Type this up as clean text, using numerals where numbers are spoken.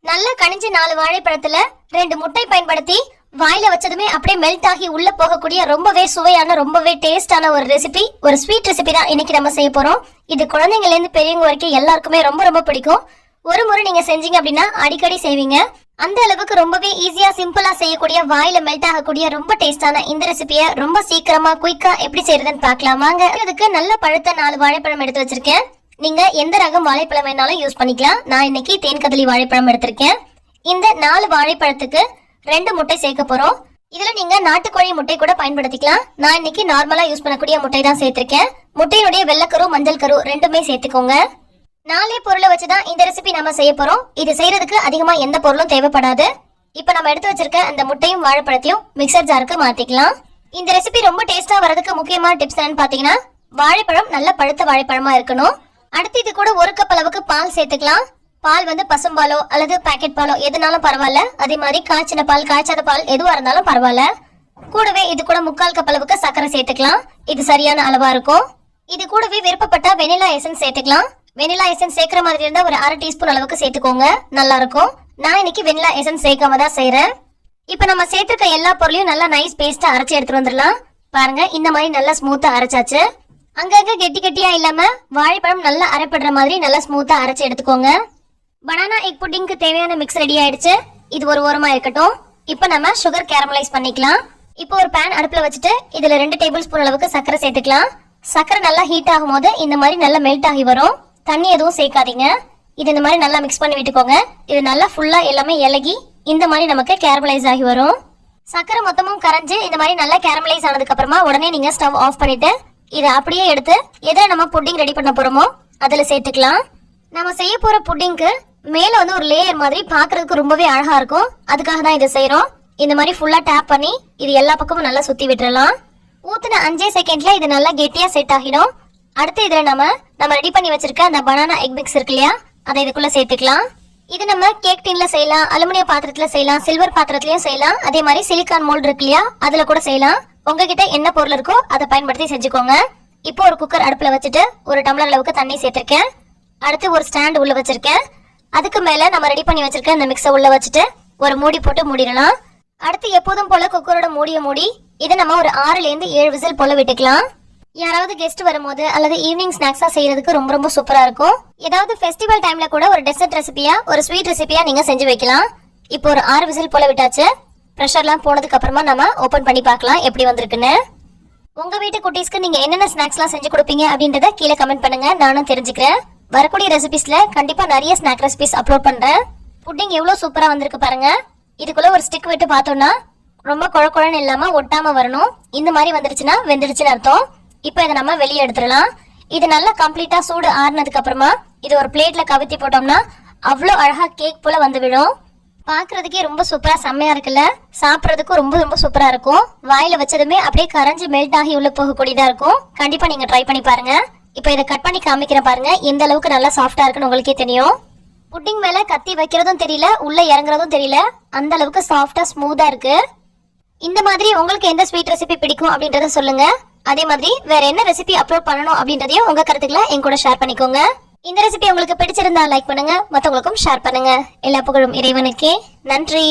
நல்லா கனிஞ்ச 4 வாழைப்பழத்துல 2 முட்டை பயன்படுத்தி வாயில வச்சதுமே அப்படியே மெல்ட் ஆகி உள்ள போகக்கூடிய ரொம்பவே சுவையான ரொம்பவே டேஸ்டான ஒரு ரெசிபி, ஒரு ஸ்வீட் ரெசிபி தான் இன்னைக்கு நம்ம செய்ய போறோம். இது குழந்தைங்கள்ல இருந்து பெரியவங்க வரைக்கும் எல்லாருக்குமே ரொம்ப ரொம்ப பிடிக்கும். ஒரு முறை நீங்க செஞ்சீங்க அப்படின்னா அடிக்கடி செய்வீங்க. அந்த அளவுக்கு ரொம்பவே ஈஸியா சிம்பிளா செய்யக்கூடிய வாயில மெல்ட் ஆகக்கூடிய ரொம்ப டேஸ்டான இந்த ரெசிபியை ரொம்ப சீக்கிரமா குயிக்கா எப்படி செய்யறதுன்னு பார்க்கலாம் வாங்க. இதுக்கு நல்ல பழுத்த 4 வாழைப்பழம் எடுத்து வச்சிருக்கேன். நீங்க எந்த ரகம் வாழைப்பழம் வேணாலும் யூஸ் பண்ணிக்கலாம். நான் இன்னைக்கு தேன்கதலி வாழைப்பழம் எடுத்திருக்கேன். இந்த 4 வாழைப்பழத்துக்கு 2 முட்டை சேர்க்க போறோம். இதுல நீங்க நாட்டுக்கோழி முட்டை கூட பயன்படுத்திக்கலாம். நான் இன்னைக்கு நார்மலா யூஸ் பண்ணக்கூடிய முட்டை தான் சேர்த்திருக்கேன். முட்டையுடைய வெள்ளைக்கரு மஞ்சள் கரு ரெண்டுமே சேர்த்துக்கோங்க. 4 பொருளை வச்சுதான் இந்த ரெசிபி நம்ம செய்ய போறோம். இது செய்யறதுக்கு அதிகமா எந்த பொருளும் தேவைப்படாது. இப்ப நம்ம எடுத்து வச்சிருக்க அந்த முட்டையும் வாழைப்பழத்தையும் மிக்சர் ஜாருக்கு மாத்திக்கலாம். இந்த ரெசிபி ரொம்ப டேஸ்டா வரதுக்கு முக்கியமான டிப்ஸ் என்னன்னு பாத்தீங்கன்னா, வாழைப்பழம் நல்ல பழுத்த வாழைப்பழமா இருக்கணும். அடுத்து இது கூட 1 கப் அளவுக்கு பால் சேர்த்துக்கலாம். பால் வந்து பசும்பாலோ அல்லது பாக்கெட் பாலோ எதுனாலும் பரவாயில்ல. அதே மாதிரி காய்ச்சின பால் காய்ச்சாத பால் எதுவா இருந்தாலும் பரவாயில்ல. கூடவே இது கூட 3/4 கப் அளவுக்கு சர்க்கரை சேர்த்துக்கலாம். இது சரியான அளவா இருக்கும். இது கூடவே விருப்பப்பட்ட வெனிலா எசன்ஸ் சேர்த்துக்கலாம். வெனிலா எசன்ஸ் சேர்க்கிற மாதிரி இருந்தா ஒரு 1/2 டீஸ்பூன் அளவுக்கு சேர்த்துக்கோங்க, நல்லா இருக்கும். நான் இன்னைக்கு வெனிலா எசன்ஸ் சேர்க்காம தான் செய்யறேன். இப்ப நம்ம சேர்த்திருக்க எல்லா பொருளையும் நல்லா நைஸ் பேஸ்டா அரைச்சு எடுத்துட்டு வந்துடலாம். பாருங்க, இந்த மாதிரி நல்லா ஸ்மூத்தா அரைச்சாச்சு. அங்கங்க கெட்டி கெட்டியா இல்லாம வாழைப்பழம் நல்லா அரைப்படுற மாதிரி நல்லா ஸ்மூத்தா அரைச்சு எடுத்துக்கோங்க. பனானா எக் புட்டிங்க்கு தேவையான மிக்ஸ் ரெடி ஆயிடுச்சு. இது ஒரு ஓரமா இருக்கட்டும். இப்ப நம்ம சுகர் கேரமலைஸ் பண்ணிக்கலாம். இப்போ ஒரு பேன் அடுப்புல வச்சுட்டு இதுல 2 டேபிள் ஸ்பூன் அளவுக்கு சர்க்கரை சேர்த்துக்கலாம். சர்க்கரை நல்லா ஹீட் ஆகும் போது இந்த மாதிரி நல்லா மெல்ட் ஆகி வரும். தண்ணி எதுவும் சேர்க்காதீங்க. இது இந்த மாதிரி நல்லா மிக்ஸ் பண்ணி விட்டுக்கோங்க. இது நல்லா ஃபுல்லா எல்லாமே இலகி இந்த மாதிரி நமக்கு கேரமலைஸ் ஆகி வரும். சர்க்கரை மொத்தமும் கரைஞ்சு இந்த மாதிரி நல்லா கேரமலைஸ் ஆனதுக்கு அப்புறமா உடனே நீங்க ஸ்டவ் ஆஃப் பண்ணிட்டு இதை அப்படியே எடுத்து எதை நம்ம புட்டிங் ரெடி பண்ண போறோமோ அதுல சேர்த்துக்கலாம். நம்ம செய்ய போற புட்டிங்க்கு மேல வந்து ஒரு லேயர் மாதிரி பாக்குறதுக்கு ரொம்பவே அழகா இருக்கும். அதுக்காக தான் இதை செய்யறோம். இந்த மாதிரி ஃபுல்லா டேப் பண்ணி இது எல்லா பக்கமும் நல்லா சுத்தி விட்டுறலாம். ஊத்துன 5 செகண்ட்ல இது நல்லா கெட்டியா செட் ஆகிடும். அடுத்து இதுல நம்ம ரெடி பண்ணி வச்சிருக்க அந்த பனானா எக் மிக்ஸ் இருக்கு இல்லையா, அதை இதுக்குள்ள சேர்த்துக்கலாம். இது நம்ம கேக் டின்ல செய்யலாம், அலுமினிய பாத்திரத்துல செய்யலாம், சில்வர் பாத்திரத்திலயும் செய்யலாம். அதே மாதிரி சிலிக்கான் மோல்டு இருக்கு இல்லையா, அதுல கூட செய்யலாம். உங்ககிட்ட என்ன பொருள் இருக்கோ அதை பயன்படுத்தி செஞ்சுக்கோங்க. இப்போ ஒரு குக்கர் அடுப்புல வச்சுட்டு 1 டம்ளர் அளவுக்கு தண்ணி சேர்த்திருக்கேன். அடுத்து ஒரு ஸ்டாண்ட் உள்ள வச்சிருக்கேன். அதுக்கு மேல நம்ம ரெடி பண்ணி வச்சிருக்க இந்த மிக்ஸை உள்ள வச்சுட்டு ஒரு மூடி போட்டு மூடிடலாம். அடுத்து எப்போதும் போல குக்கரோட மூடிய மூடி இதை நம்ம ஒரு 6ல இருந்து 7 விசில் போல விட்டுக்கலாம். யாராவது கெஸ்ட் வரும்போது அல்லது ஈவினிங் ஸ்நாக்ஸா செய்யறதுக்கு ரொம்ப ரொம்ப சூப்பரா இருக்கும். ஏதாவது ஃபெஸ்டிவல் டைம்ல கூட ஒரு டெசர்ட் ரெசிபியா ஒரு ஸ்வீட் ரெசிபியா நீங்க செஞ்சு வைக்கலாம். இப்போ ஒரு 6 விசில் போல விட்டாச்சு. ப்ரெஷர்லாம் போனதுக்கு அப்புறமா நம்ம ஓபன் பண்ணி பார்க்கலாம் எப்படி வந்திருக்குன்னு. உங்க வீட்டு குட்டீஸ்க்கு நீங்க என்னென்ன ஸ்நாக்ஸ்லாம் செஞ்சு கொடுப்பீங்க அப்படின்றத கீழே கமெண்ட் பண்ணுங்க, நானும் தெரிஞ்சுக்கிறேன். வரக்கூடிய ரெசிபிஸ்ல கண்டிப்பா நிறைய ஸ்நாக் ரெசிபிஸ் அப்லோட் பண்றேன். புட்டிங் எவ்வளவு சூப்பரா வந்திருக்கு பாருங்க. இதுக்குள்ள ஒரு ஸ்டிக் விட்டு பார்த்தோம்னா ரொம்ப குழக்குழன்னு இல்லாம ஒட்டாம வரணும். இந்த மாதிரி வந்துருச்சுன்னா வெந்துடுச்சுன்னு அர்த்தம். இப்போ இதை நம்ம வெளியே எடுத்துடலாம். இது நல்லா கம்ப்ளீட்டா சூடு ஆறுனதுக்கு அப்புறமா இது ஒரு பிளேட்ல கவுத்தி போட்டோம்னா அவ்வளோ அழகா கேக் போல வந்து விடும். பாக்குறதுக்கே ரொம்ப சூப்பரா செம்மையா இருக்குல்ல. சாப்பிட்றதுக்கும் ரொம்ப ரொம்ப சூப்பரா இருக்கும். வாயில வச்சதுமே அப்படியே கரைஞ்சு மெல்ட் ஆகி உள்ள போகக்கூடியதா இருக்கும். கண்டிப்பா நீங்க ட்ரை பண்ணி பாருங்க. இப்போ இதை கட் பண்ணி காமிக்கிறேன் பாருங்க, எந்த அளவுக்கு நல்லா சாஃப்டா இருக்குன்னு உங்களுக்கே தெரியும். புட்டிங் மேல கத்தி வைக்கிறதும் தெரியல, உள்ள இறங்குறதும் தெரியல, அந்த அளவுக்கு சாஃப்டா ஸ்மூத்தா இருக்கு. இந்த மாதிரி உங்களுக்கு எந்த ஸ்வீட் ரெசிபி பிடிக்கும் அப்படின்றத சொல்லுங்க. அதே மாதிரி வேற என்ன ரெசிபி அப்லோட் பண்ணணும் அப்படின்றதையும் உங்க கருத்துக்களை என் கூட ஷேர் பண்ணிக்கோங்க. இந்த ரெசிபி உங்களுக்கு பிடிச்சிருந்தா லைக் பண்ணுங்க, மற்றவங்களுக்கும் ஷேர் பண்ணுங்க. எல்லா புகழும் இறைவனுக்கே. நன்றி.